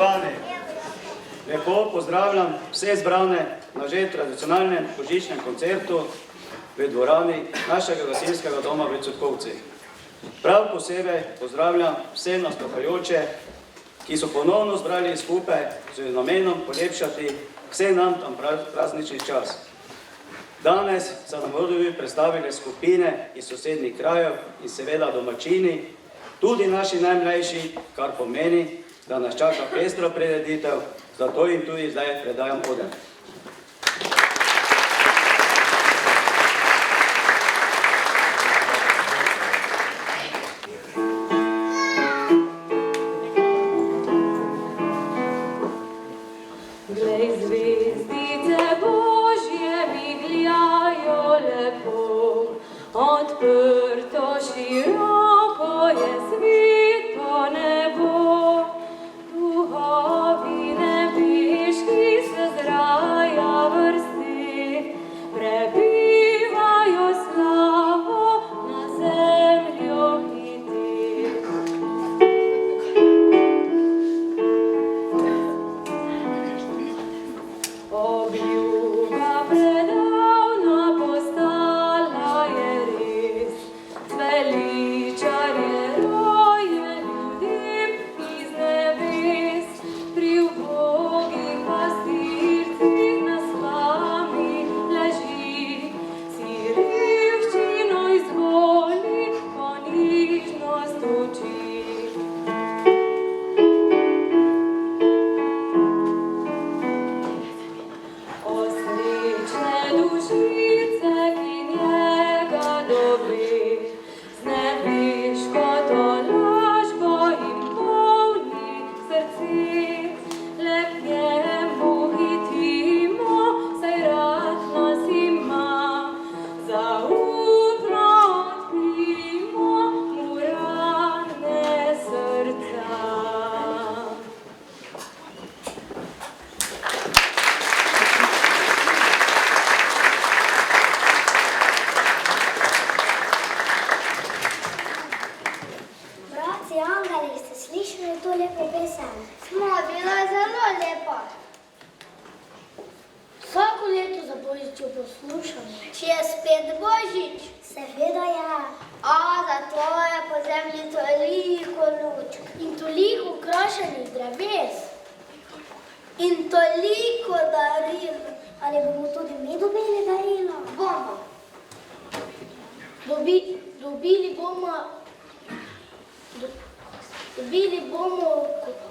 Spoštovani, lepo pozdravljam vse zbrane na že tradicionalnem božičnem koncertu v dvorani našega gasilskega doma v Cvetkovcih. Prav posebej pozdravljam vse nastopajoče, ki so ponovno zbrali skupaj z namenom polepšati vse nam tam praznični čas. Danes so nam vodovi predstavili skupine iz sosednjih krajev in seveda domačini, tudi naši najmlajši, kar pomeni, da nas čaka pestra prireditev, zato jim tudi zdaj predajam oder. Odprto široko je svito nebo, duhovi nebeški se z raja vrsti, prebivajo slavo na zemljo hiti. Obljuba predavna postala je res, veličar je rojen ljudem iz nebes, pri ubogih pastircih na slami leži, si revščino izvoli, ponižnost uči. Dušice, ki njega dobi, z nebeško tolažbo in polni srci, le k njemu hitimo, saj rad nas ima, zaupno odkrimo mu rane srca. To lepo pesem. Smo, bila je zelo lepa. Vsako leto za Božič jo poslušamo. Če je spet Božič? Seveda ja. A, zato je po zemlji toliko lučk. In toliko ukrašenih dreves. In toliko daril. Ali bomo tudi mi dobili darilo? Bomo. Dobili bomo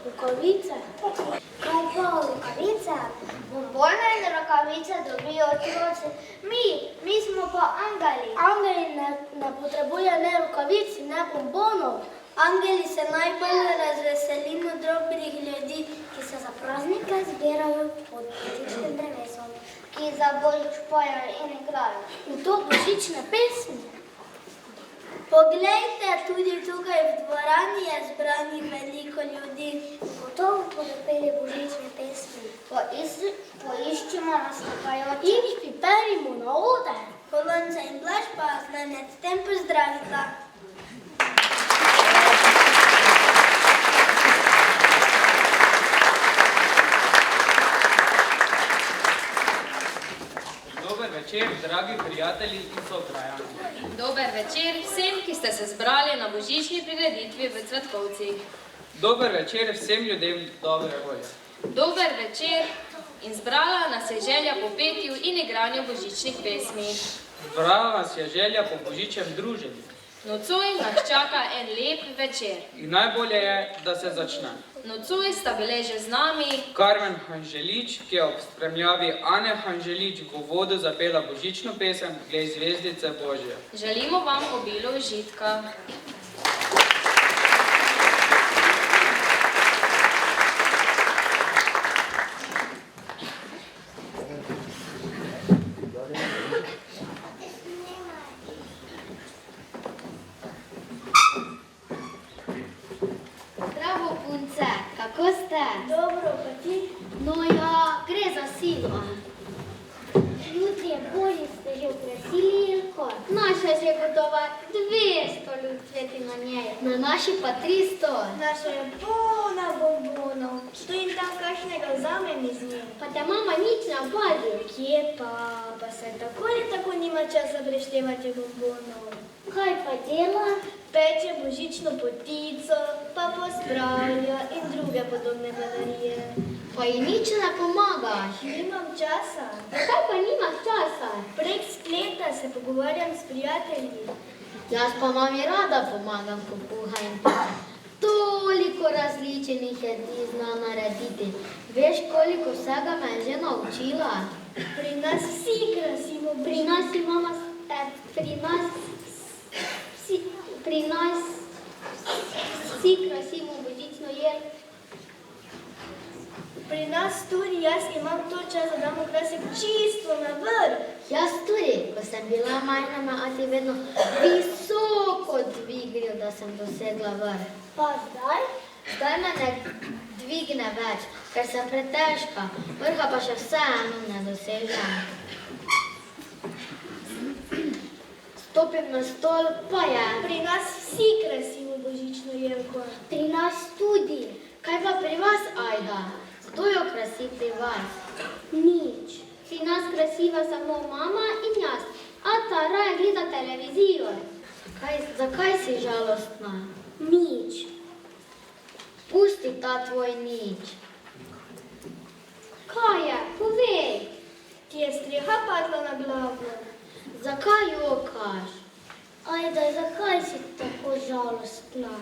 rokavice. Kaj pa rokavice? Bombone in rokavice dobijo otroci. Mi smo pa angeli. Angeli ne potrebujejo ne rokavic, ne bombonov. Angeli se najbolj razveselimo dobrih ljudi, ki se za praznike zbirajo pod božičnim drevesom, ki za Božič pojejo in igrajo. In to božične pesmi. Poglejte, tudi tukaj v dvorani je zbranih veliko ljudi. Gotovo bodo peli božične pesmi. Poiščimo nastopajoče. In jih priperimo na oder. Polonca in Blaž pa vas naj med tem pozdravita. Dober večer, dragi prijatelji in sokrajani. Dober večer vsem, ki ste se zbrali na božični prireditvi v Cvetkovcih. Dober večer vsem ljudem dobre volje. Dober večer in zbrala nas je želja po petju in igranju božičnih pesmi. Zbrala nas je želja po božičnem druženju. Nocoj nas čaka en lep večer. In najbolje je, da se začne. Nocoj sta bile že z nami Karmen Hanželič, ki je ob spremljavi Ane Hanželič v uvodu zapela božično pesem Glej zvezdice Božje. Želimo vam obilo užitka. Kako ste? Dobro, pa ti? No ja, gre za silo. Jutri je bolje, ste že okrasili jelko. Naša je že gotova 200 luč sveti na njej. Na naši pa 300. Naša je polna bombonov. Tu in tam kakšnega vzamem iz nje. Pa te mama nič ne opazi. Kje pa? Pa se tako ali tako nima časa preštevati bombonov. Kaj pa dela? Peče božično potico, pa pospravlja in druge podobne bedarije. Pa ji nič ne pomagaš? Nimam časa. Zakaj pa nimaš časa? Prek spleta se pogovarjam s prijatelji. Jaz pa mami rada pomagam, ko kuha in peče. Toliko različnih jedi zna narediti. Veš, koliko vsega me je že naučila? Pri nas vsi krasimo. Pri nas imamo... Pri nas vsi krasimo božično jelko. Pri nas tudi jaz imam to čas, da damo krasek čisto na vrh. Jaz tudi, ko sem bila majhna, me ati vedno visoko dvignil, da sem dosegla vrh. Pa zdaj? Zdaj me ne dvigne več, ker sem pretežka, vrha pa še vseeno ne dosežem. Stopim na stol, pa je. Pri nas vsi krasimo božično jelko. Pri nas tudi. Kaj pa pri vas, Ajda? Kdo jo krasi pri vas? Nič. Pri nas krasiva samo mama in jaz, a ta raje gleda televizijo. Zakaj si žalostna? Nič. Pusti ta tvoj nič. Kaj je? Povej. Ti je streha padla na glavo. Zakaj jokaš? Ajda, zakaj si tako žalostna?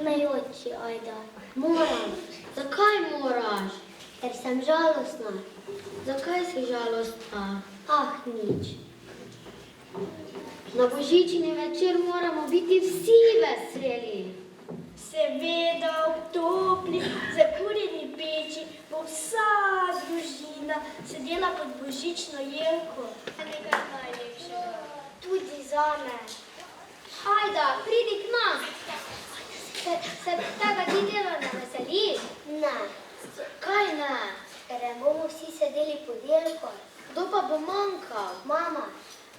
Ne joči, Ajda. Moram. Zakaj moraš? Ker sem žalostna. Zakaj si žalostna? Ah, nič. Na božični večer moramo biti vsi veseli. Seveda, v topli, zakurjeni peči bo vsa družina sedela pod božično jelko. Nekaj najlepšega. Tudi zame. Ajda, pridi k nam. Se tega ti dela ne veseliš? Ne. Kaj ne? Ker bomo vsi sedeli pod jelko. Kdo pa bo manjkal? Mama.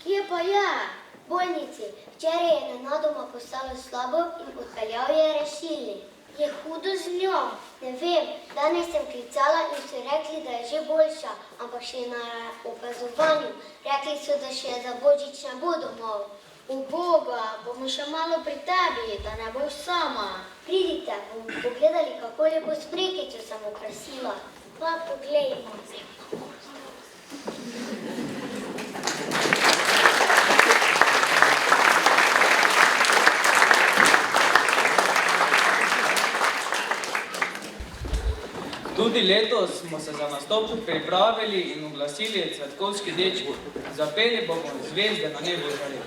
Kje pa je? V bolnici. Včeraj je nenadoma postalo slabo in odpeljal je rešilnik. Je hudo z njo? Ne vem. Danes sem klicala in so rekli, da je že boljša, ampak še na opazovanju. Rekli so, da še za božič ne bo domov. Uboga, bomo še malo pri tebi, da ne boš sama. Pridite, bomo pogledali, kako lepo smrekico sem okrasila. Pa poglejmo. Tudi letos smo se za nastop pripravili in oglasili Cvetkovski dečki. Zapeli bomo Zvezde na nebu žari.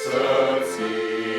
Srci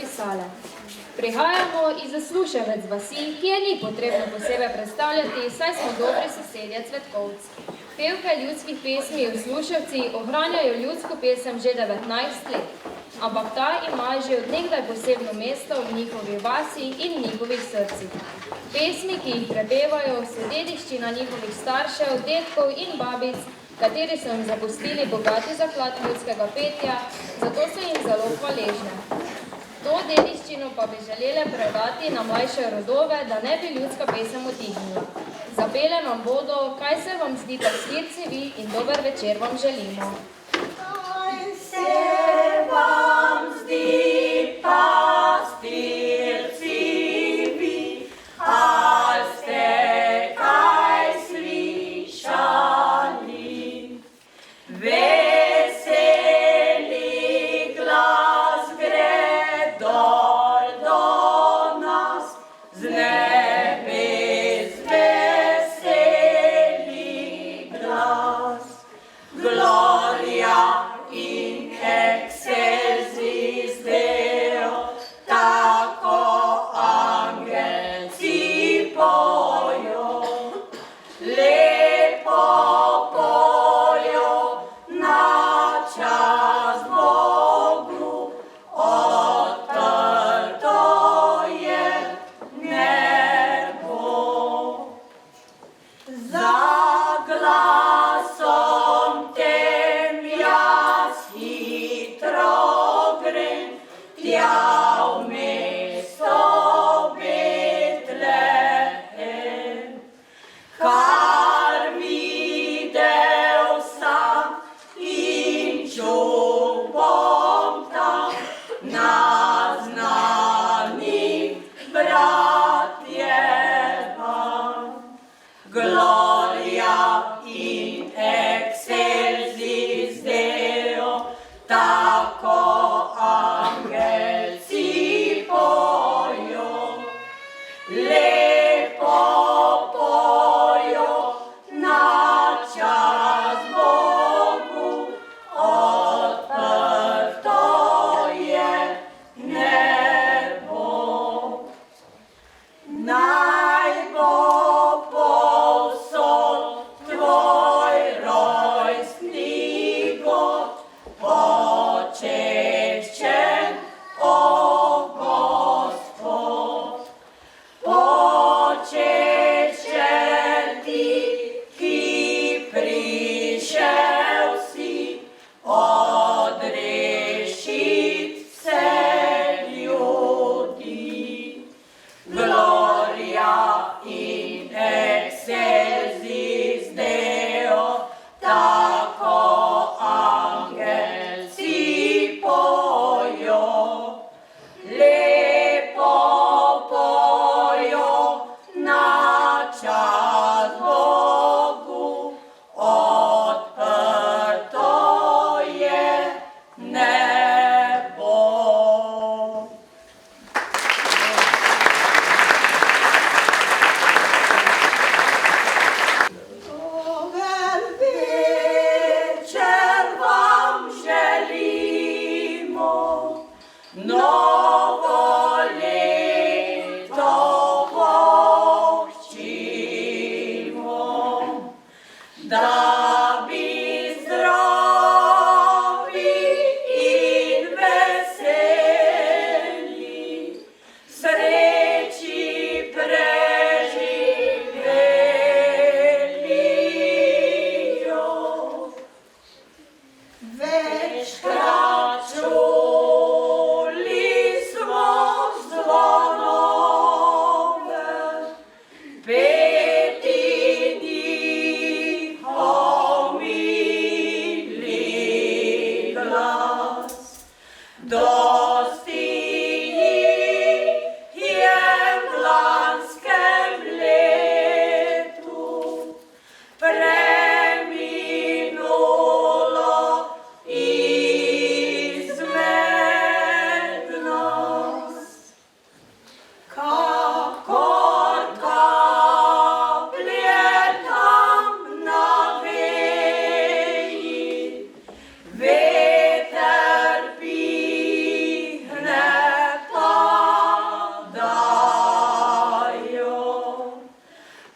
zapisale. Prihajamo iz Zasluševec vasi, ki je ni potrebno posebej predstavljati, saj smo dobri sosedje Cvetkovci. Pevke ljudskih pesmi v Sluševci ohranjajo ljudsko pesem že 19 let, ampak ta ima že od nekdaj posebno mesto v njihovi vasi in njihovih srcih. Pesmi, ki jih prepevajo, so dediščina njihovih staršev, dedkov in babic, kateri so jim zapustili bogati zaklad ljudskega petja, zato so jim zelo hvaležne. To dediščino pa bi želele predati na mlajše rodove, da ne bi ljudska pesem utihnila. Zapele nam bodo, kaj se vam zdi pastirci vi in dober večer vam želimo. Kaj se vam zdi pastirci vi, ali ste kaj slišali? Veseli glas gre dol do nas, z nebes veseli glas. Gloria in excelsis Deo, tako angelci pojo, lepo pojo na čast Bogu, odprto je nebo. Za glasom tem jaz hitro grem, tja v mesto Betlehem. Kar videl sam in čul bom tam, naznanim bratjevam. Gloria in excelsis Deo, tako angelci pojo, lepo pojo na čast Bogu, odprto je nebo.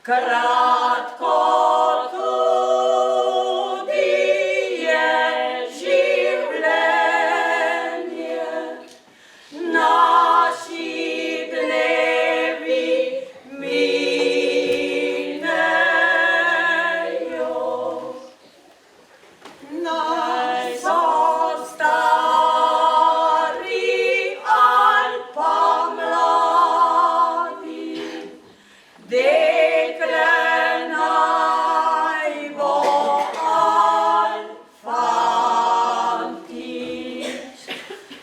kratko tudi je življenje, naši dnevi minejo. Naj so stari ali pa mladi, dekle naj bo ali fantič,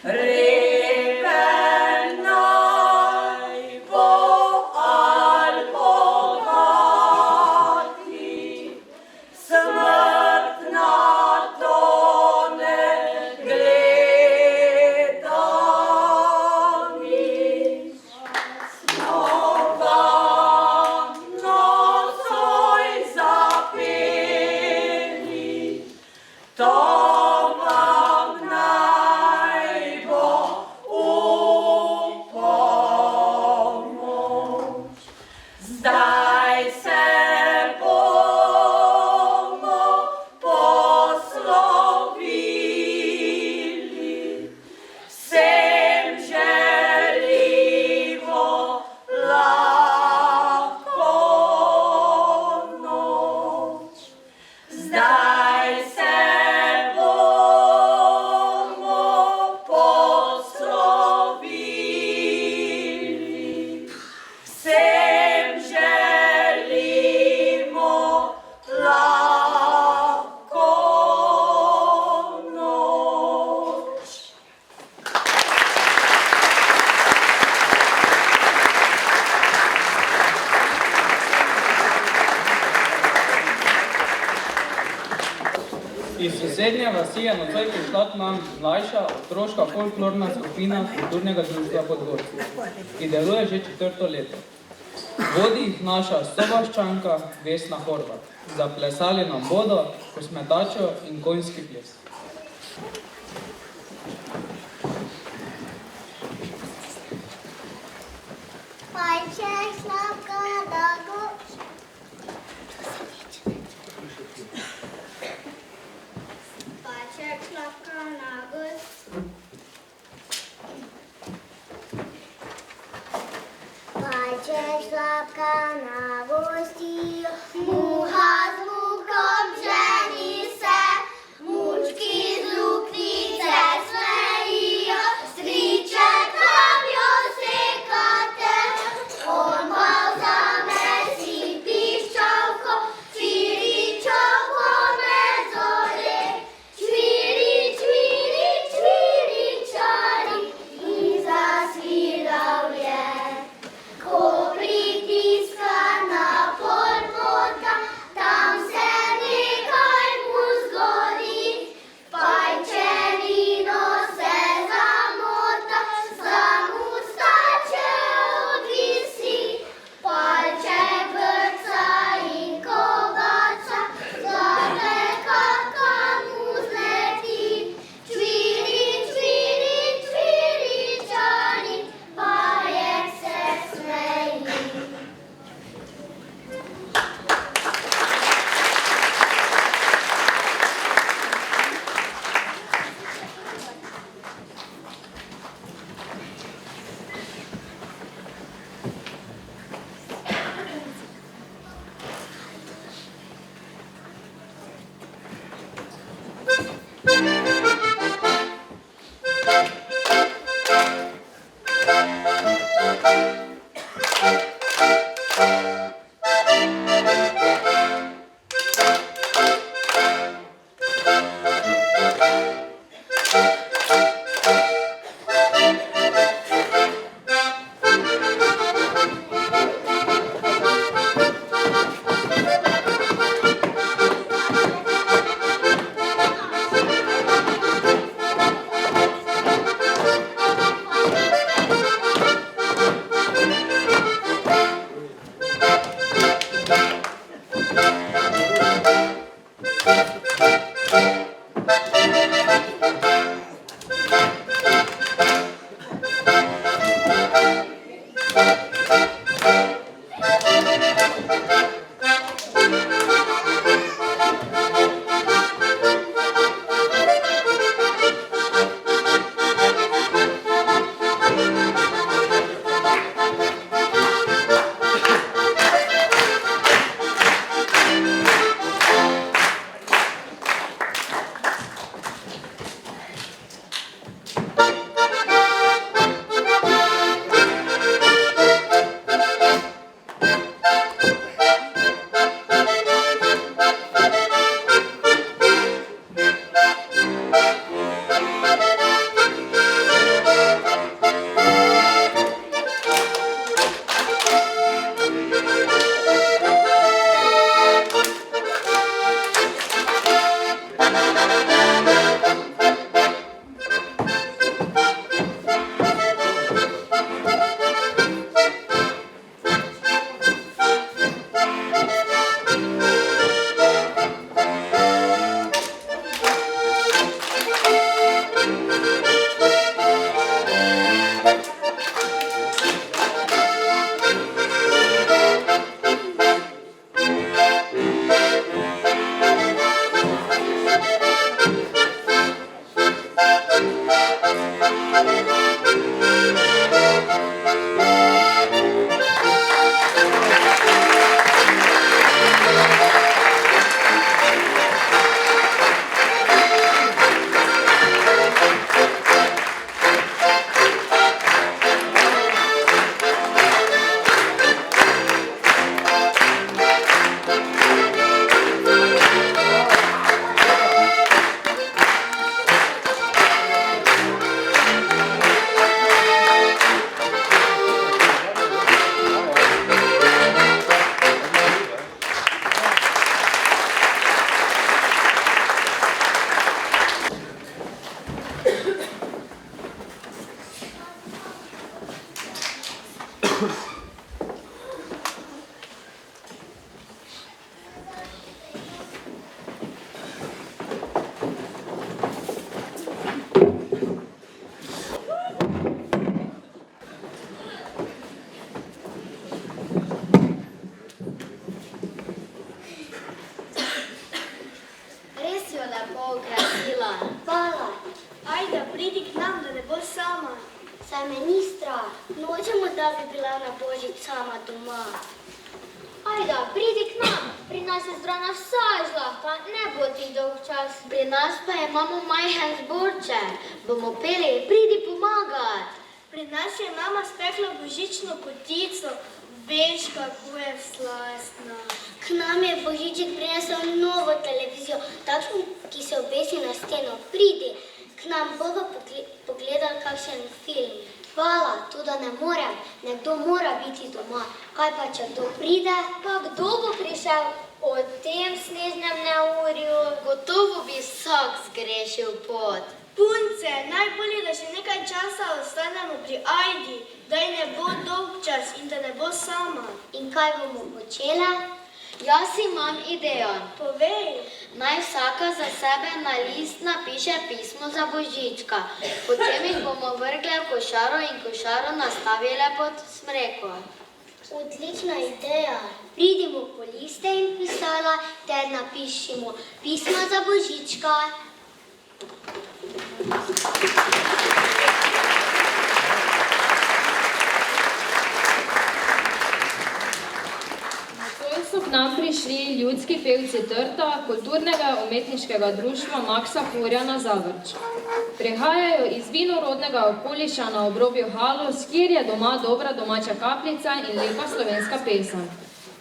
reven naj bo ali bogati, smrt na to ne gleda nič. Nova nocoj zapeli, to vam naj bo v pomoč. Zdaj se bomo poslovili, vsem želimo lahko noč. Zdaj se bomo poslovili, vsem želimo lahko noč. Iz sosednje vasi je nocoj prišla k nam mlajša otroška folklorna skupina Kulturnega društva Podgorci, ki deluje že 4. leto. Vodi jih naša sovaščanka Vesna Horvat. Zaplesali nam bodo kosmetačo in konjski ples. Pajček Slavka na gost. Pajček Slavka na gost. Pajček Slavka na gosti, muha z muhom ženi se, mučki z luknice smejijo, striček kam jo sekate, on pa vzame si piščalko, čviričalko med zore, čviri, čviri, čviri, čari, in zasviral je. Ko pritiska na podvodka, Res jo lepo okrasila. Hvala. Ajda, pridi k nam, da ne boš sama. Saj me ni strah. Nočemo, da bi bila na Božič sama doma. Ajda, pridi k nam. Pri nas je zbrana vsa žlahta, ne bo ti dolg čas. Pri nas pa imamo majhen zborček. Bomo peli, pridi pomagat. Pri nas je mama spekla božično potico. Veš, kako je slastna. K nam je Božiček prinesel novo televizijo, takšno, ki se obesi na steno. Pridi, k nam bomo pogledali kakšen film. Hvala, to da ne morem. Nekdo mora biti doma. Kaj pa, če kdo pride? Pa kdo bo prišel o tem snežnem neurju? Gotovo bi vsak zgrešil pot. Punce, najbolje, da še nekaj časa ostanemo pri Ajdi, da ji ne bo dolg čas in da ne bo sama. In kaj bomo počele? Jaz imam idejo. Povej. Naj vsaka za sebe na list napiše pismo za Božička. Potem jih bomo vrgle v košaro in košaro nastavile pod smreko. Odlična ideja. Pridimo po liste in pisala ter napišimo pismo za Božička. Nocoj so k nam prišli ljudski pevci Trta kulturnega umetniškega društva Maksa Furjana Zavrč. Prihajajo iz vinorodnega okoliša na obrobju Haloz, kjer je doma dobra domača kapljica in lepa slovenska pesem.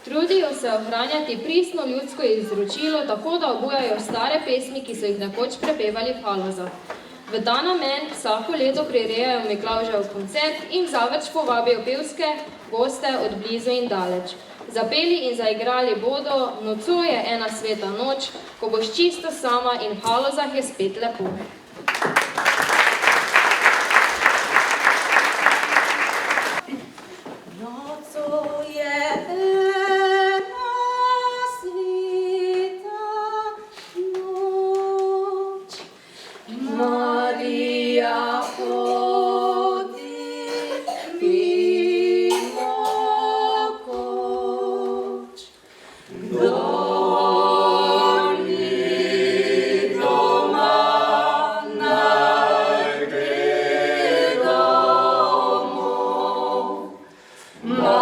Trudijo se ohranjati pristno ljudsko izročilo, tako da obujajo stare pesmi, ki so jih nekoč prepevali v Halozah. V ta namen vsako leto prirejajo Miklavžev koncert in v Zavrč povabijo pevske goste od blizu in daleč. Zapeli in zaigrali bodo Nocoj je ena sveta noč, ko boš čisto sama in v Halozah je spet lepo. Nocoj je ena sveta noč, Marija hodi mimo koč. Kdor ni doma, naj gre domov. Marija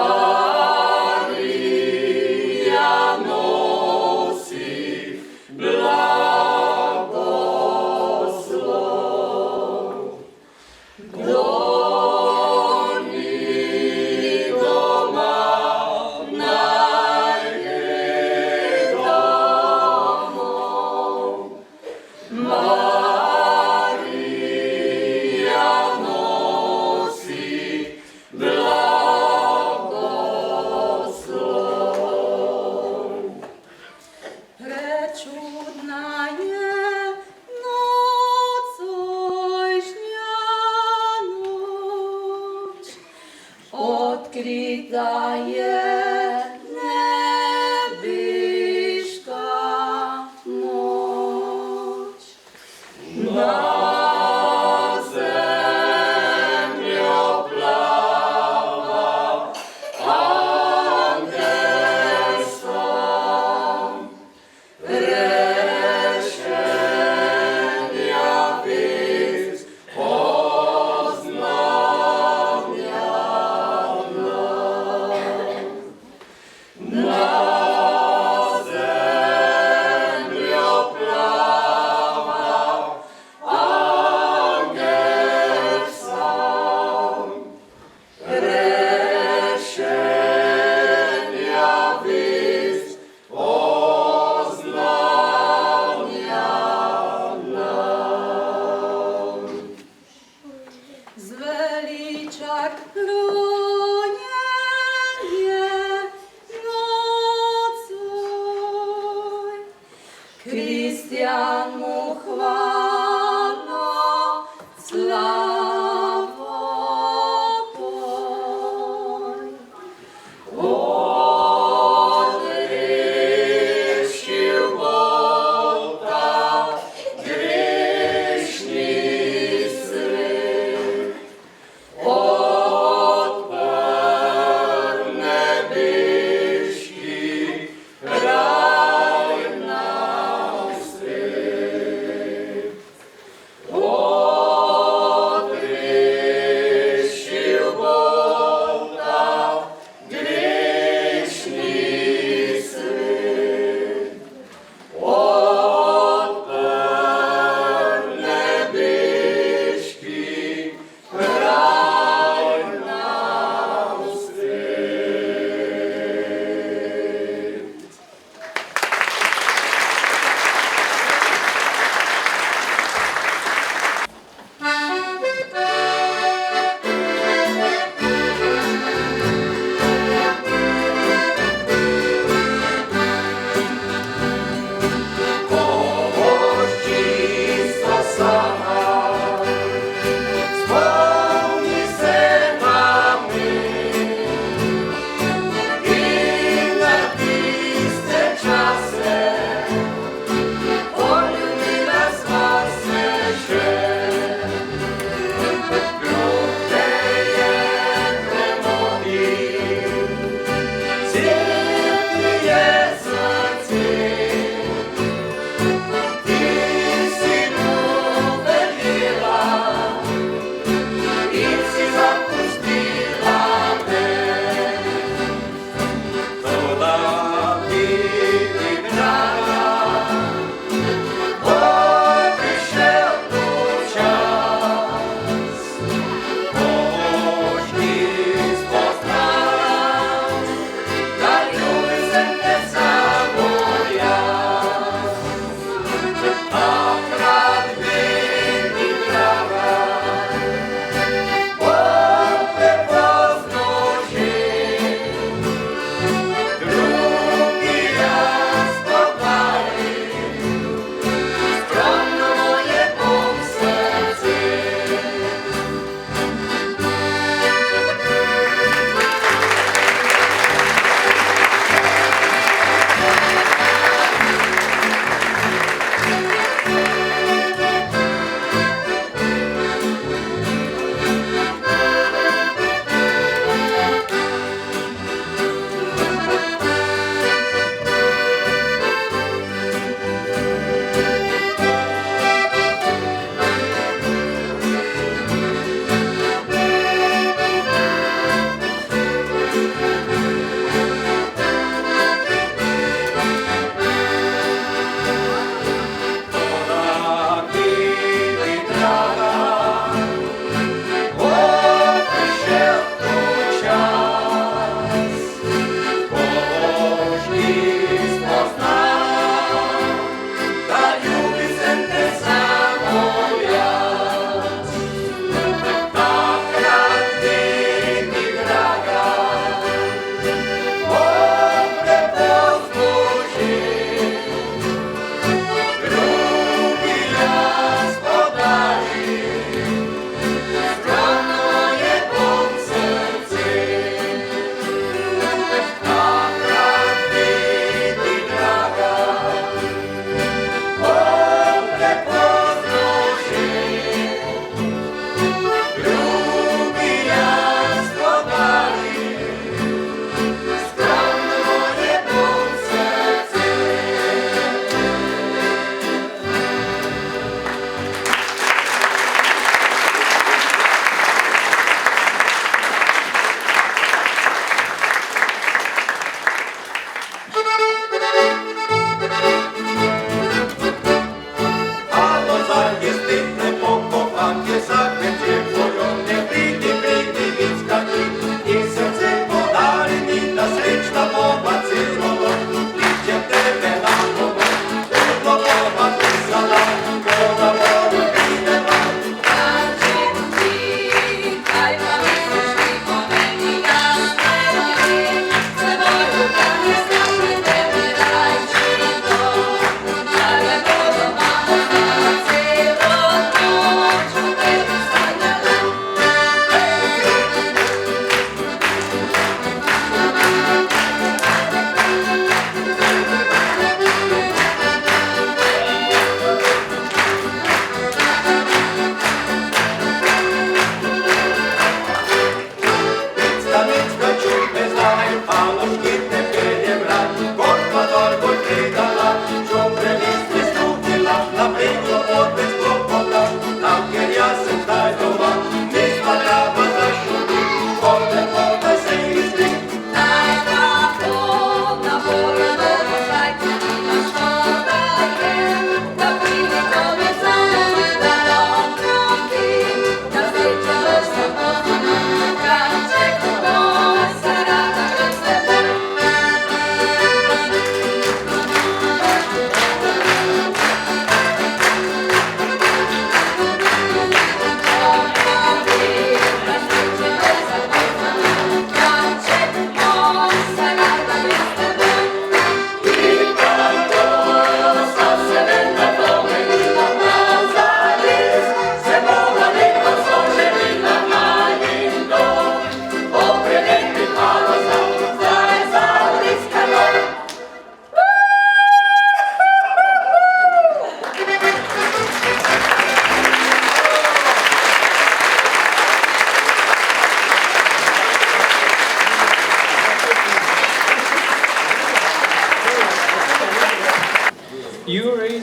nosi blagoslov. Kdor ni doma, naj gre domov. Marija nosi blagoslov. Prečudna je nocojšnja noč, odkrita je nebeška moč. Na zemljo plava angel sam, rešenja vest poznanja nam. Na zemljo plava angel sam, rešenja vest poznanja nam. Zveličak rojen je nocoj, Kristjan mu hvalno slavo poj.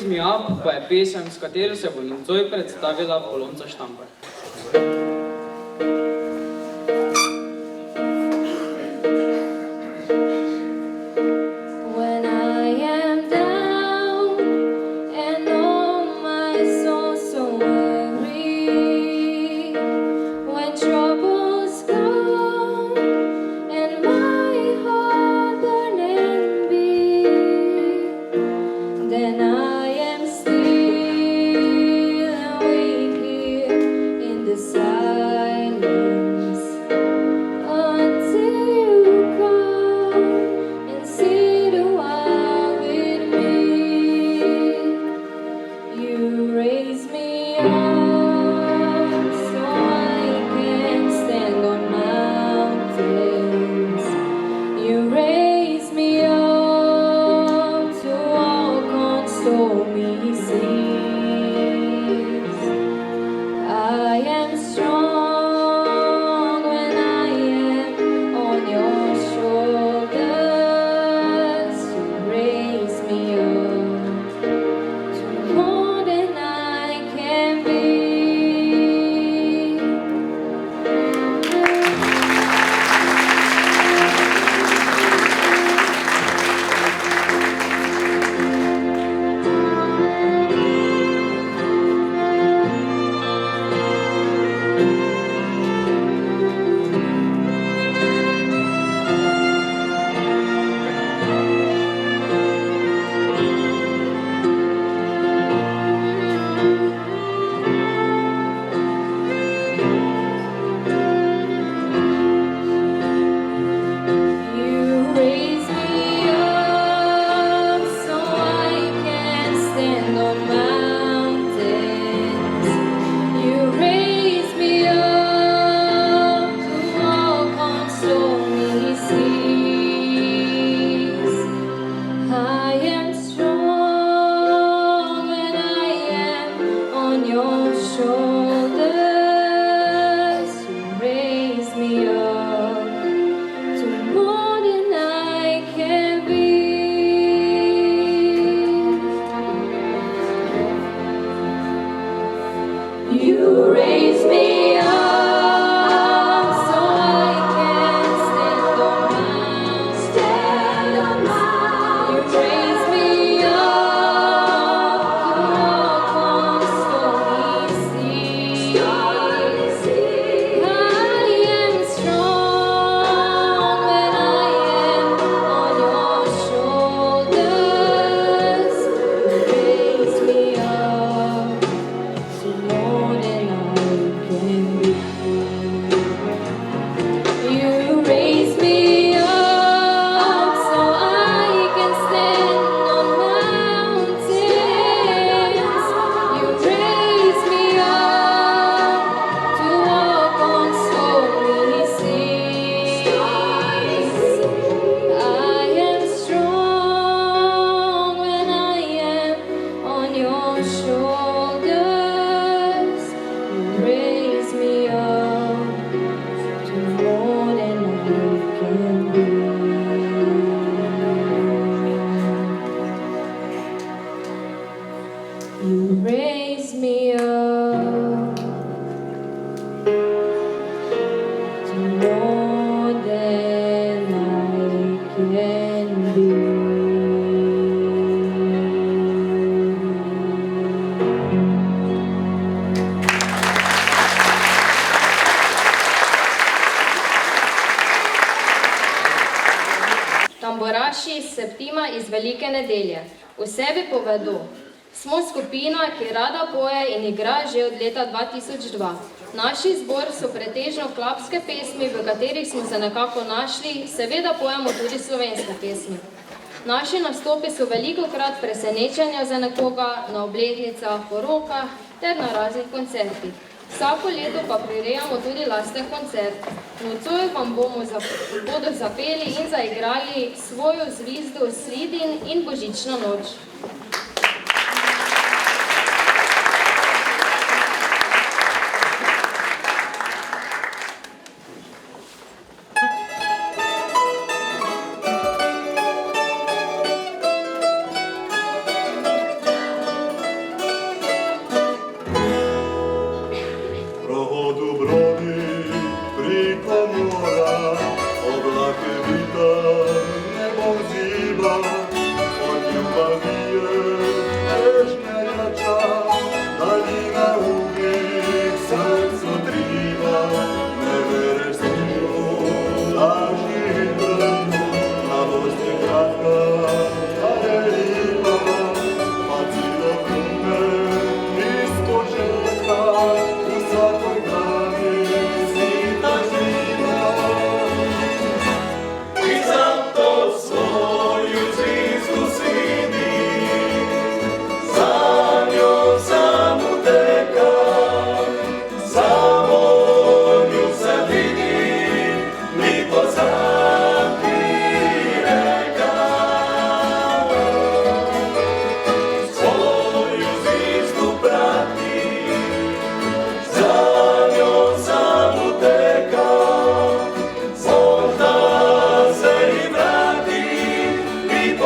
Raise Me Up pa je pesem, s katero se bo nocoj predstavila Polonca Štampar. When I am down and oh my soul so weary, when troubles come and my heart burning be, then I am still and wait here in the silence until you come and sit a while with me. You raise me up so I can stand on mountains. You raise me up to walk on stormy seas. I am strong when I am on your shoulders. You raise me up to more than I can be. You raise me up so I can stand on mountains. You raise me up to walk on stormy seas. I am strong when I am on your shoulders. You raise me up to more than I can be. You raise me up so I can stand on mountains. You raise me up to walk on stormy seas. I am strong when I am on your shoulders. You raise me up to more than I can be. You raise me up so I can stand on mountains. You raise me up to walk on stormy seas. I am strong when I am on your shoulders. You raise me up to more than I can be. You raise me up to more than I can be. Tamburaši Septima iz Velike nedelje o sebi povedo: smo skupina, ki rada poje in igra že od leta 2002. Naši zbor so pretežno klubske pesmi, v katerih smo se nekako našli, seveda pojemo tudi slovenske pesmi. Naši nastopi so velikokrat presenečenja za nekoga na obletnicah, porokah ter na raznih koncertih. Vsako leto pa prirejamo tudi lasten koncert. Nocoj vam bodo zapeli in zaigrali svojo zvizdo Sridin in Božična noč.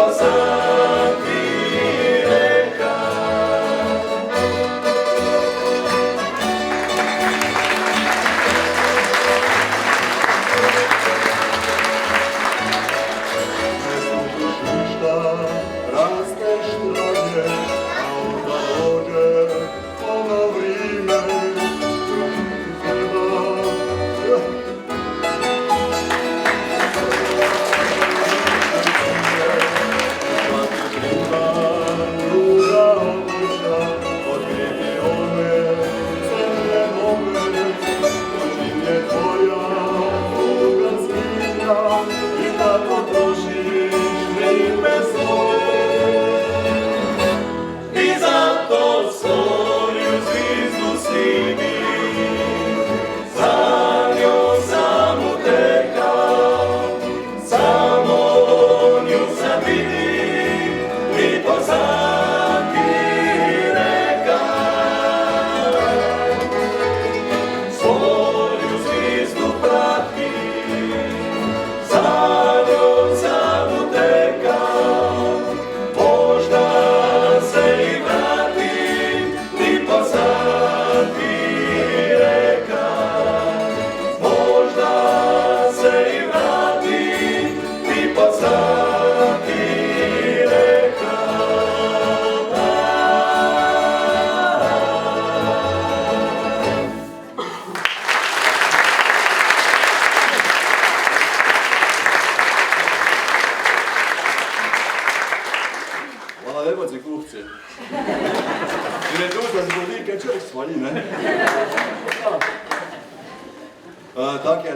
pozadnji reka. Ne slušaš ništa, rasteš dalje, a onda dođe ono vrime. Hvala lepo za kupce. In je tu, da zgodi, kaj človek svali, ne?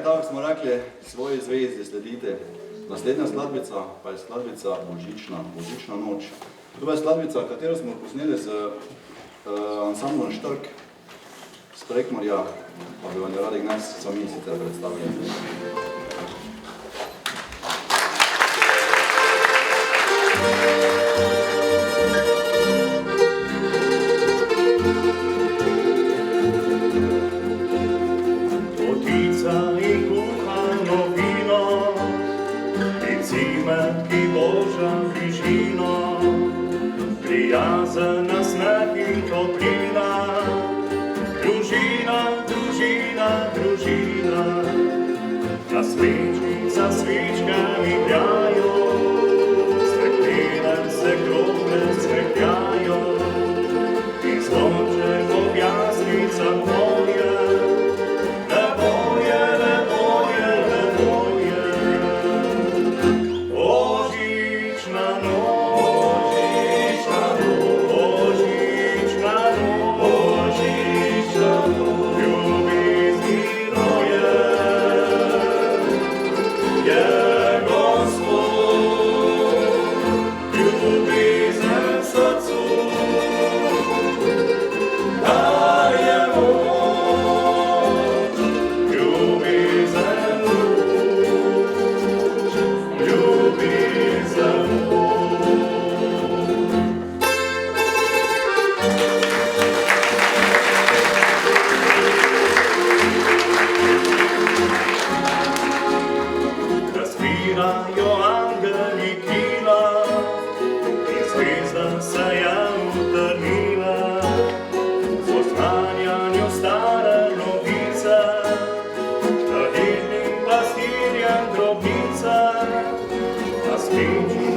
Tako smo rekli, svoji zvezdi sledite. Naslednja skladbica pa je skladbica Božična noč. To je skladbica, katero smo posneli z ansamblom Štrk z Prekmurja, pa bi vam jo radi danes sami sicer predstavili. Prijazen nasmeh in toplina, družina, družina, družina. Na sveči za svečkami pljajo, svetlene se krogle svetljajo, in zvonček ob jaslicah poje, lepoje, lepoje, lepoje. Božična noč.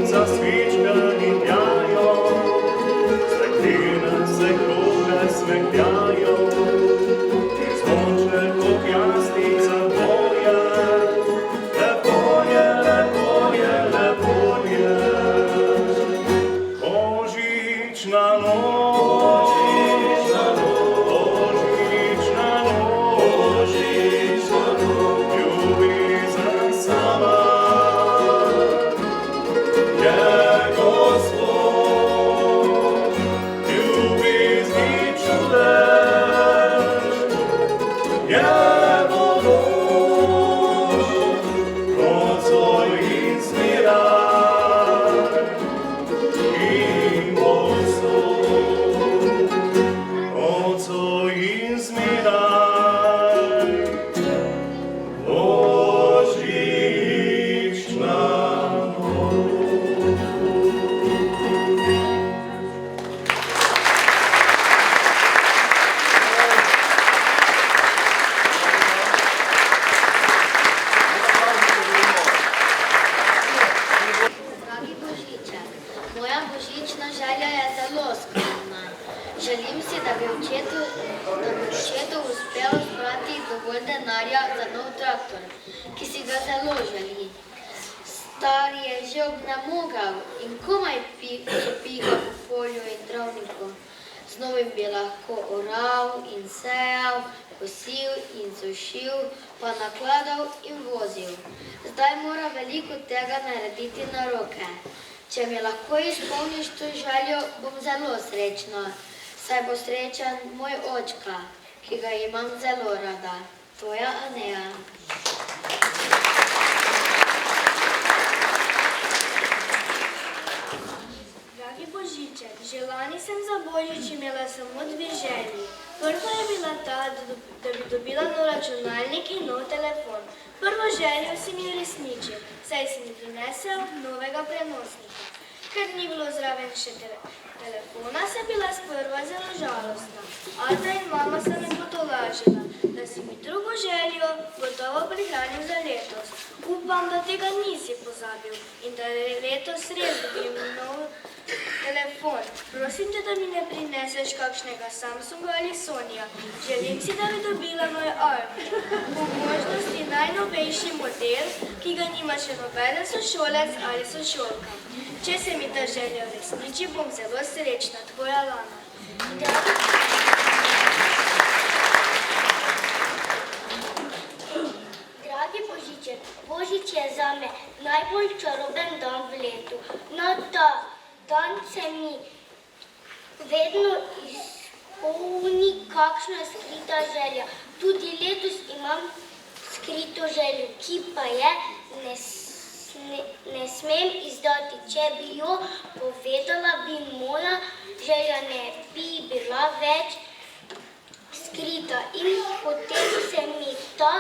Za svečkami pljajo, svetlene se krogle svetljajo, in zvonček ob jaslicah poje, lepoje, lepoje, lepoje. Božična noč, božična noč, ljubezen sama. Gospod, ljubezni čudež. dovolj denarja za nov traktor, ki si ga zelo želi. Star je že obnemogel in komaj piha po polju in travniku. Z novim bi lahko oral in sejal, kosil in sušil, pa nakladal in vozil. Zdaj mora veliko tega narediti na roke. Če mi lahko izpolniš to željo, bom zelo srečna. Saj bo srečen moj očka, ki ga imam zelo rada. Tvoja Aneja. Dragi Božiček, že lani sem za Božič imela samo 2 želji. Prva je bila ta, da bi dobila nov računalnik in nov telefon. Prvo željo si mi uresničil, saj si mi prinesel novega prenosnika. Ker ni bilo zraven še telefona, sem bila sprva zelo žalostna. Ata in mama sta me potolažila, da si mi drugo željo gotovo prihranil za letos. Upam, da tega nisi pozabil in da letos res dobim nov telefon. Prosim te, da mi ne prineseš kakšnega Samsunga ali Sonija. Želim si, da bi dobila moj iPhone. Po možnosti najnovejši model, ki ga nima še nobeden sošolec ali sošolka. Če se mi ta želja uresniči, bom zelo srečna. Tvoja Lana. Dragi Božiček, Božič je zame najbolj čaroben dan v letu. Na ta dan se mi vedno izpolni kakšna skrita želja. Tudi letos imam skrito željo, ki pa je ne smem izdati. Če bi jo povedala, bi moja želja ne bi bila več skrita. In potem se mi ta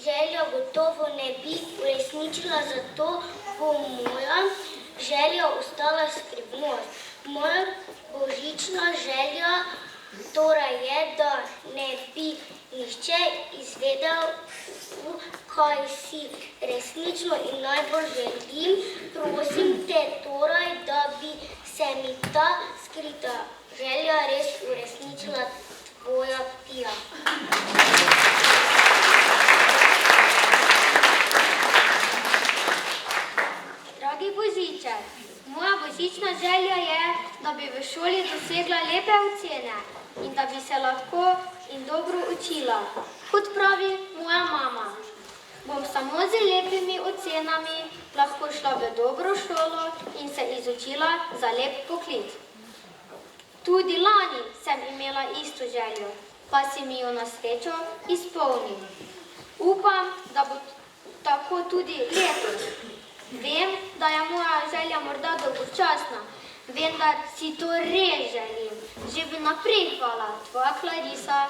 želja gotovo ne bi uresničila, zato bo moja želja ostala skrivnost. Moja božična želja torej je, da ne bi nihče izvedel, kaj si resnično in najbolj želim. Prosim te torej, da bi se mi ta skrita želja res uresničila. Tvoja Pija. Dragi Božiček, moja božična želja je, da bi v šoli dosegla lepe ocene in da bi se lahko in dobro učila. Kot pravi moja mama, bom samo z lepimi ocenami lahko šla v dobro šolo in se izučila za lep poklic. Tudi lani sem imela isto željo, pa si mi jo na srečo izpolnil. Upam, da bo tako tudi letos. Vem, da je moja želja morda dolgočasna, vendar si to res želim. Že vnaprej hvala, tvoja Clarisa.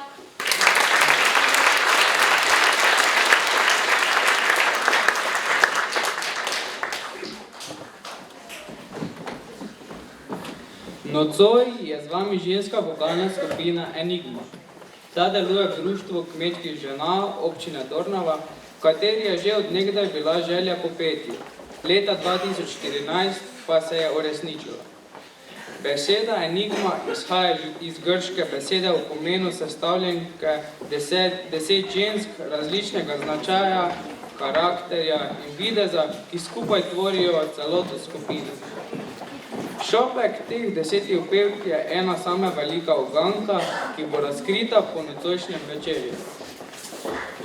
Nocoj je z vami ženska vokalna skupina Enigma. Ta deluje v društvu kmečkih žena občine Dornava, v kateri je že od nekdaj bila želja popeti. Leta 2014 pa se je uresničila. Beseda Enigma izhaja iz grške besede v pomenu sestavljenke 10 žensk različnega značaja, karakterja in videza, ki skupaj tvorijo celoto skupine. Šopek teh 10 pevk je ena sama velika uganka, ki bo razkrita po nocojšnjem večerju.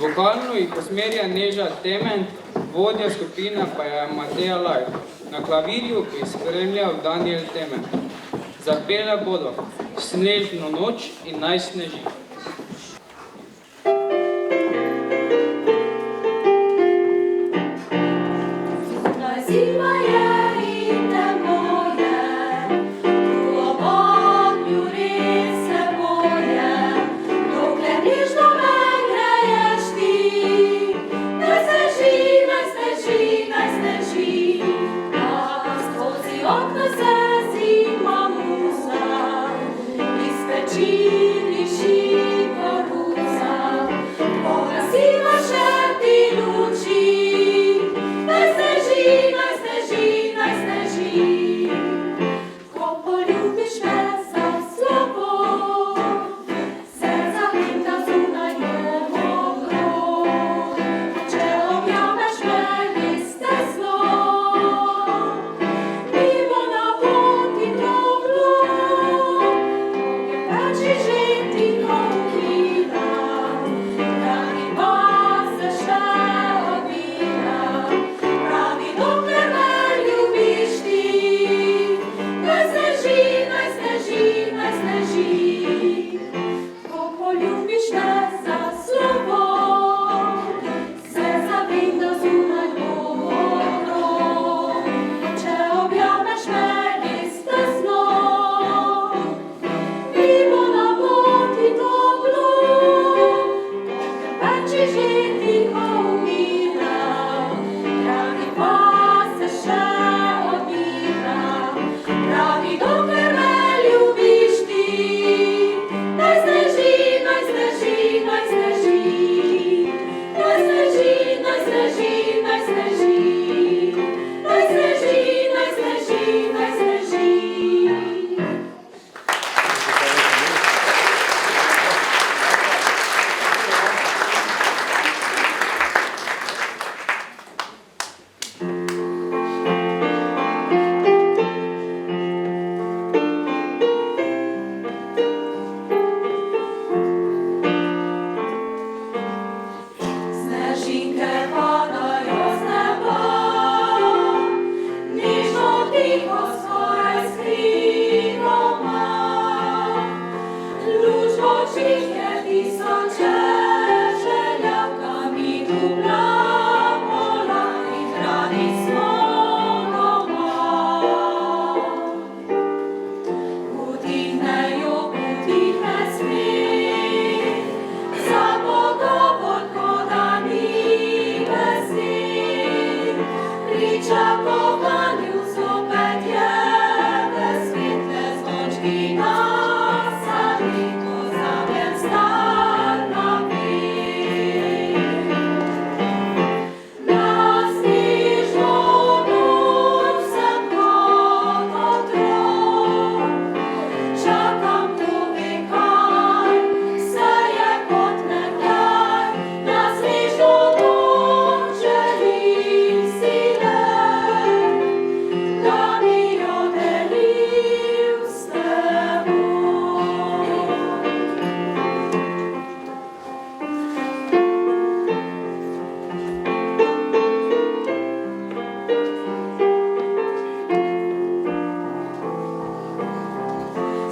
Vokalno jih usmerja Neža Tement, vodja skupine pa je Mateja Lajk. Na klavirju bi spremljal Daniel Tement. Zapele bodo Snežno noč in Naj sneži. Zima je in temno je, v ognju res se boje, dokler nižno me greješ ti. Naj sneži, naj sneži, naj sneži, a skozi okno se zima musa, iz peči diši.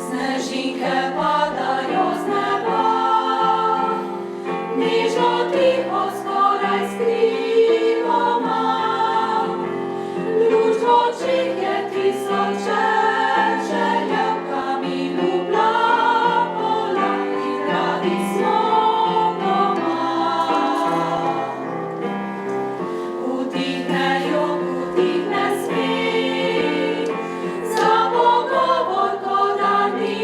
Snežinke padajo z neba, nižno tiho skoraj skrivoma. Luč v očih je tisoče, željavkami lupla pola in radi smo doma. Utihnejo, utihne smeh, za pogovor, ko da ni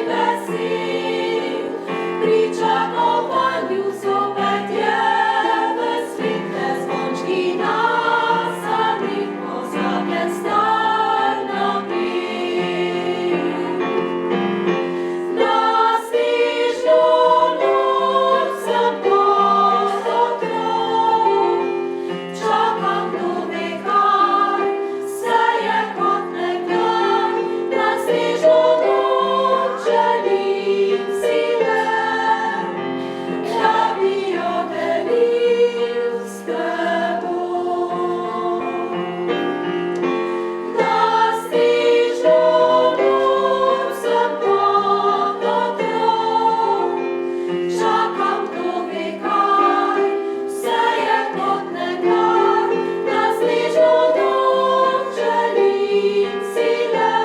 besed. Pričakovanju zopet je vesvite zvončki nasadnih, pozabljen star napih. Na snežno noč sem kot otrok, čakam do vekaj, vse je kot nekdaj. Na snežno noč želim si le, da bi jo delil s teboj. Na snežno noč sem kot otrok, čakam do vekaj, vse je kot nekdaj. Na snežno noč želim si le,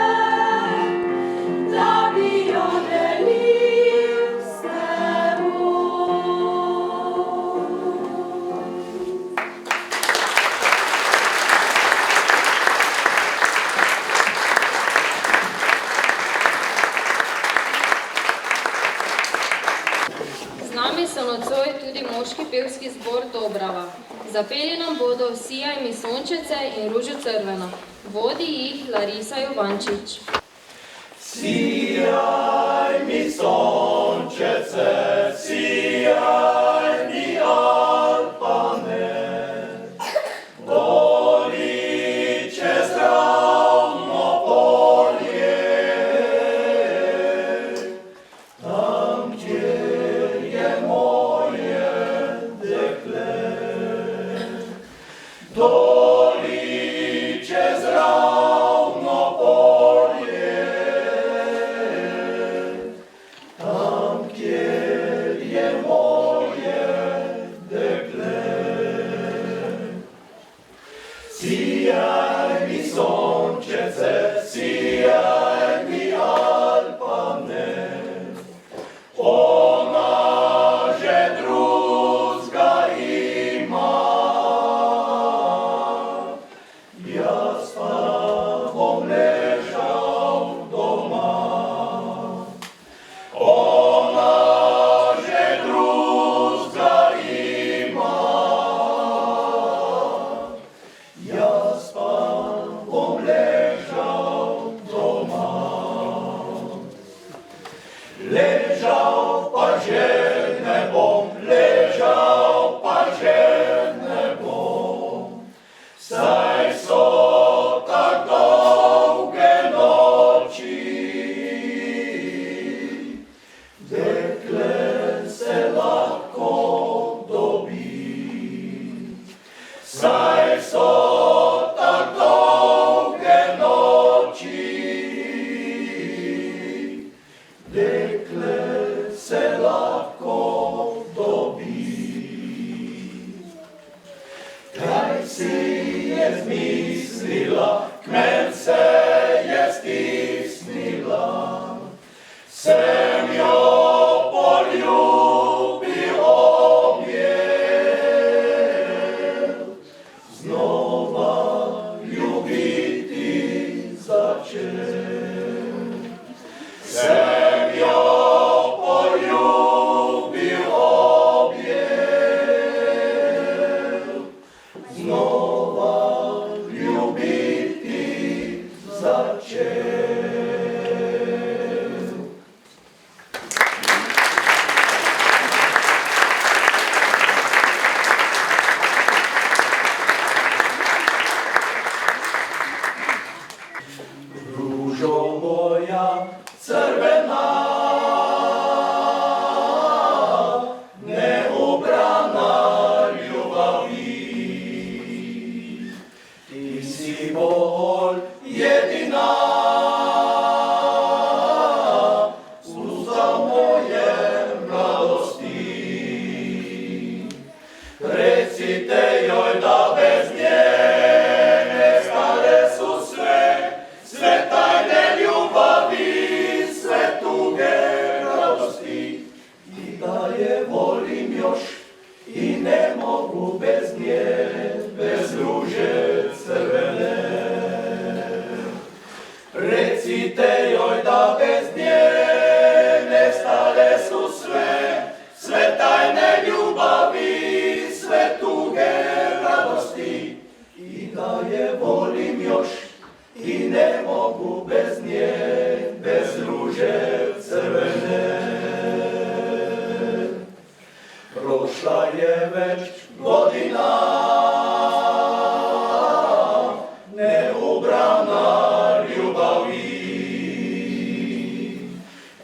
da bi jo delil s teboj. Z nami so nocoj tudi moški pevski zbor Dobrava. Zapeli nam bodo Sijaj mi sončece in Ružo crveno. Vodi jih Larisa Jovančič. Sijaj mi sončece, sijaj mi Alpane, vodi čez ravno polje, tam, kjer je moje dekle. Doli čez ravno polje, tam, kjer je moje dekle. Sijaj mi sončece, sijaj mi Alpane, ona že drugega ima. Jaz pa bom ležal doma. Ona že drugega ima. Jaz pa bom ležal doma. Ležal pa že ne bom, ležal pa že ne bom, saj so tak dolge noči. Dekle se lahko dobi, saj so tak dolge noči. Dekle se lahko dobi. Kaj si je zmislila, kmet se je stisnila, sem jo poljubil, objel, znova ljubiti začel. Sem jo poljubil, objel, znova ljubiti začel. Ružo moja crvena, neobrana ljubavi, ti jedina, suza moje mladosti. Recite joj da bez nje nestale su sve tajne ljubavi, sve tuge radosti. I da je volim još i ne mogu bez nje, bez ruže crvene. Recite joj da bez nje nestale su sve tajne ljubavi, sve tuge radosti. I da je volim još i ne mogu bez nje, bez ruže crvene. Prošla je već godina, neubrana ljubavi.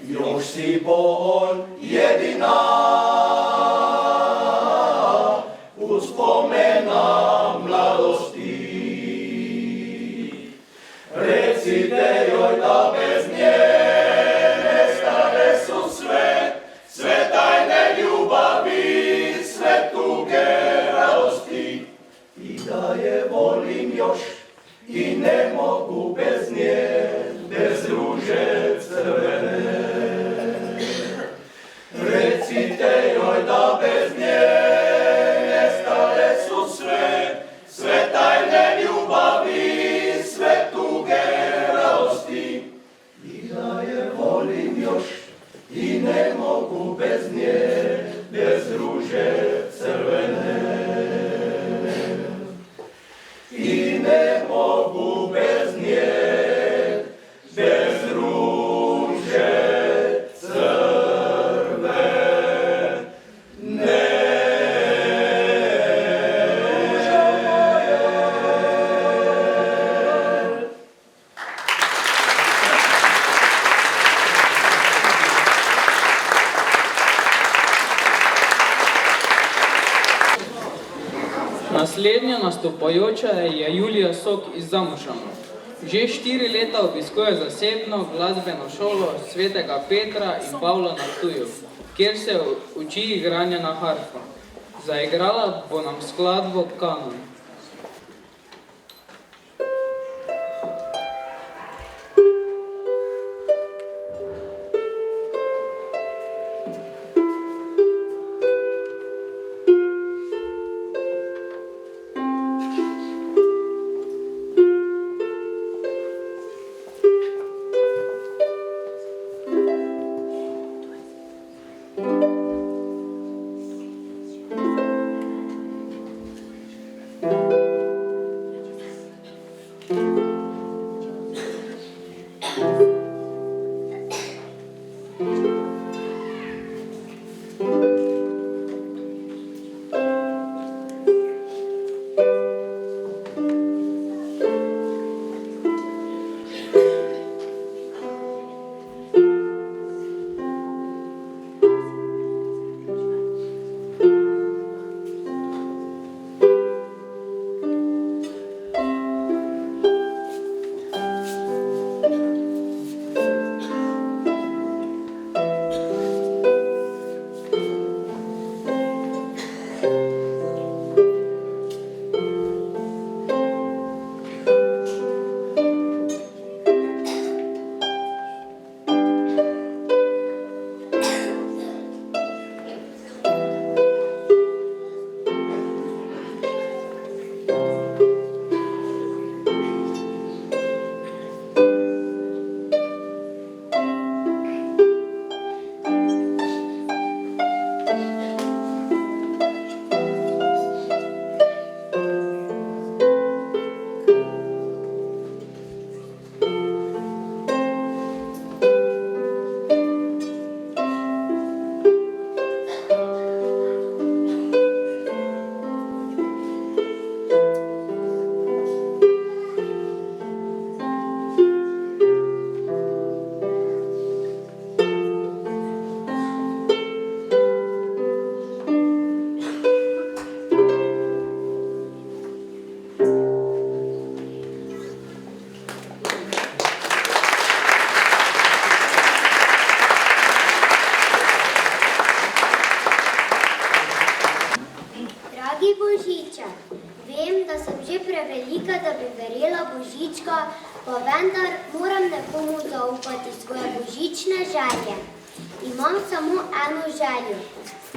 Još si bol jedina, uspomena mladosti. Recite joj da bez nje nestale su sve tajne ljubavi, sve tuge radosti. I da je volim još i ne mogu bez nje, bez ruže crvene. Recite joj da bez nje nestale su sve tajne ljubavi, sve tuge radosti. I da je volim još i ne mogu bez nje, bez ruže crvene. I ne mogu bez nje, bez ruže crvene. Naslednja nastopajoča je Julija Sok iz Zamušana. Že 4 leta obiskuje zasebno glasbeno šolo Svetega Petra in Pavla na Ptuju, kjer se uči igranja na harfo. Zaigrala bo nam skladbo Kanon. vesela božička, pa vendar moram nekomu zaupati svoje božične želje. Imam samo eno željo.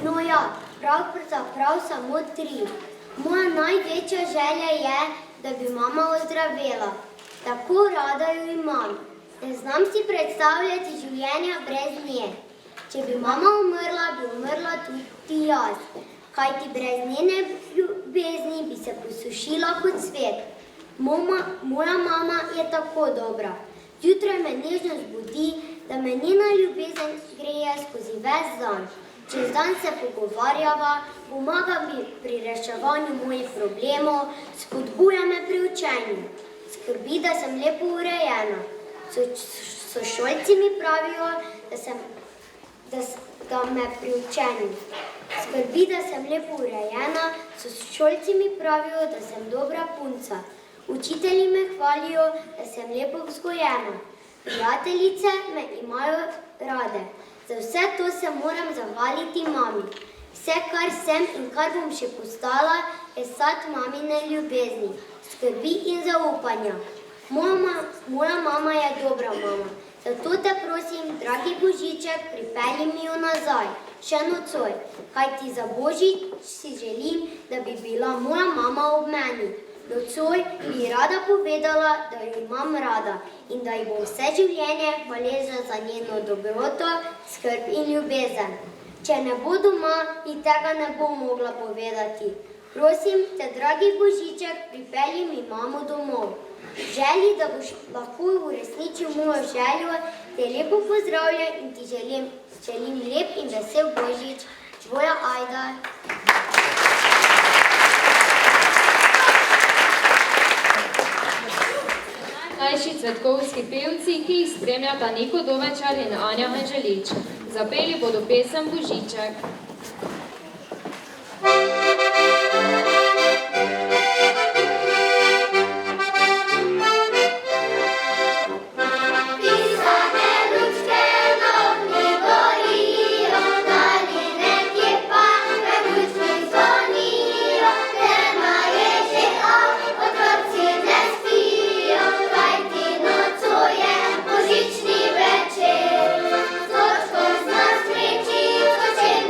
No ja, pravzaprav samo 3. Moja največja želja je, da bi mama ozdravela. Tako rada jo imam. Ne znam si predstavljati življenja brez nje. Če bi mama umrla, bi umrla tudi jaz. Kajti brez njene ljubezni bi se posušila kot svet. Moja mama je tako dobra. Zjutraj me nežno zbudi, da me njena ljubezen greje skozi ves dan. Čez dan se pogovarjava, pomaga mi pri reševanju mojih problemov, spodbuja me pri učenju. Skrbi, da sem lepo urejena. Sošolci mi pravijo, da me pri učenju. Skrbi, da sem lepo urejena, sošolci mi pravijo, da sem dobra punca. Učitelji me hvalijo, da sem lepo vzgojena. Prijateljice me imajo rade. Za vse to se moram zahvaliti mami. Vse, kar sem in kar bom še postala, je sad mamine ljubezni, skrbi in zaupanja. Moja mama je dobra mama. Zato te prosim, dragi Božiček, pripelji mi jo nazaj, še nocoj. Kajti za Božič si želim, da bi bila moja mama ob meni. Nocoj bi rada povedala, da jo imam rada in da ji bom vse življenje hvaležna za njeno dobroto, skrb in ljubezen. Če ne bo doma, ji tega ne bom mogla povedati. Prosim te, dragi Božiček, pripelji mi mamo domov. V želji, da boš lahko uresničil mojo željo, te lepo pozdravljam in ti želim lep in vesel Božič. Tvoja Ajda. Najmlajši cvetkovski pevci, ki jih spremljata Niko Dovečar in Anja Hanželič. Zapeli bodo pesem Božiček. Božični večer, z očkom z nas kreči, z očem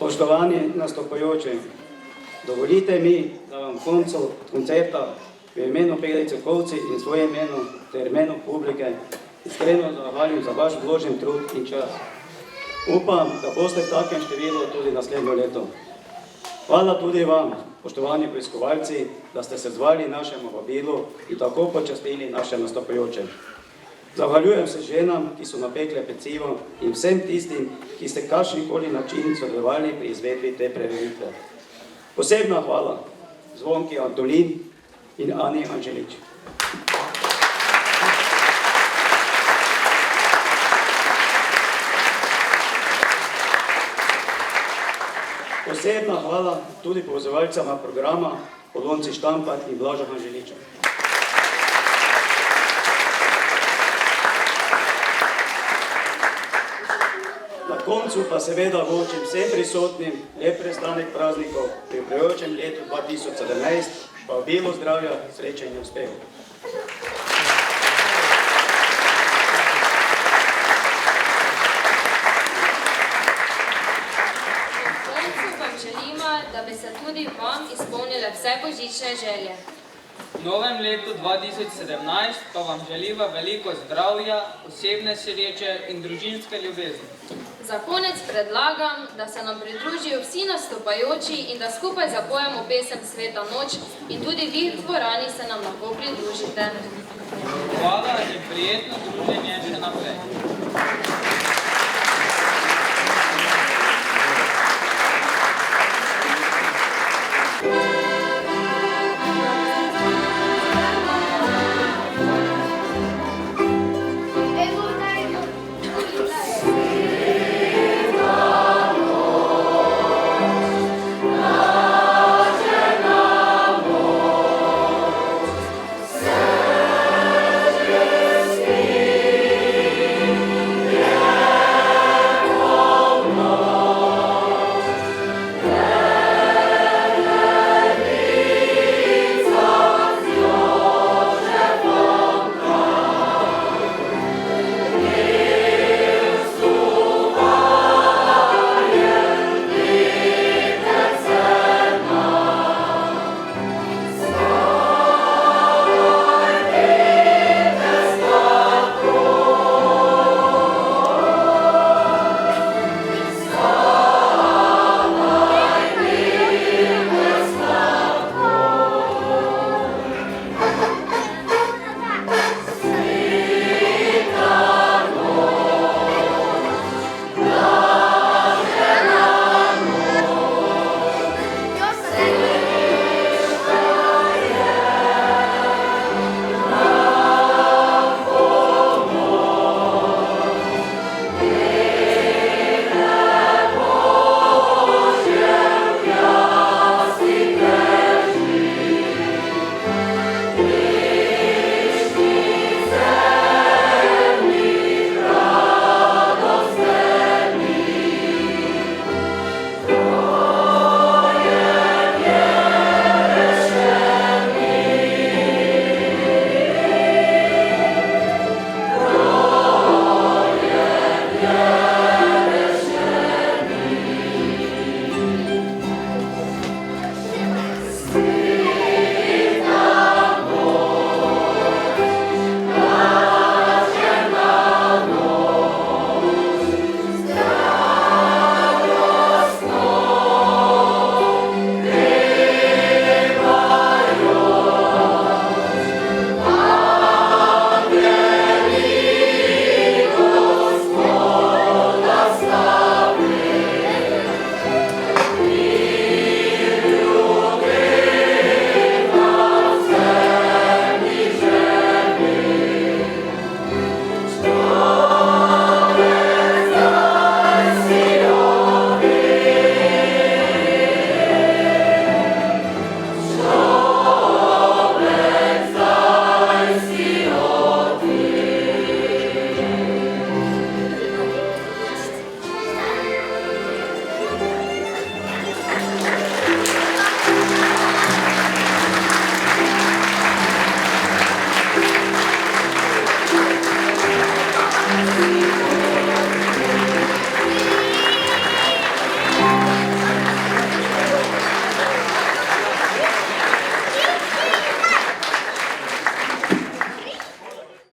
Spoštovani nastopajoči, dovolite mi, da vam v koncu koncerta v imenu Pegli Cvetkovci in svoje imenu ter imenu publike iskreno zahvalim za vaš vložen trud in čas. Upam, da boste v takem številu tudi naslednjo leto. Hvala tudi vam, spoštovani preiskovalci, da ste se zvali našemu vabilu in tako počastili naše nastopajoče. Zahvaljujem se ženam, ki so napekle pecivo in vsem tistim, ki ste kakšnikoli način sodelovali pri izvedbi te prireditve. Posebna hvala Zvonki Antolin in Ani Anželič. Posebna hvala tudi povezovalcama programa Polonci Štampar in Blaža Anželiča. Na koncu pa seveda vočim vsem prisotnim lep prestanek praznikov pri prihajajočem letu 2017, pa bilo zdravja, sreče in uspehov. božične želje. V novem letu 2017 pa vam želiva veliko zdravja, osebne sreče in družinske ljubezni. Za konec predlagam, da se nam pridružijo vsi nastopajoči in da skupaj zapojemo pesem Sveta noč in tudi vi v dvorani se nam lahko pridružite. Hvala in prijetno druženje še naprej.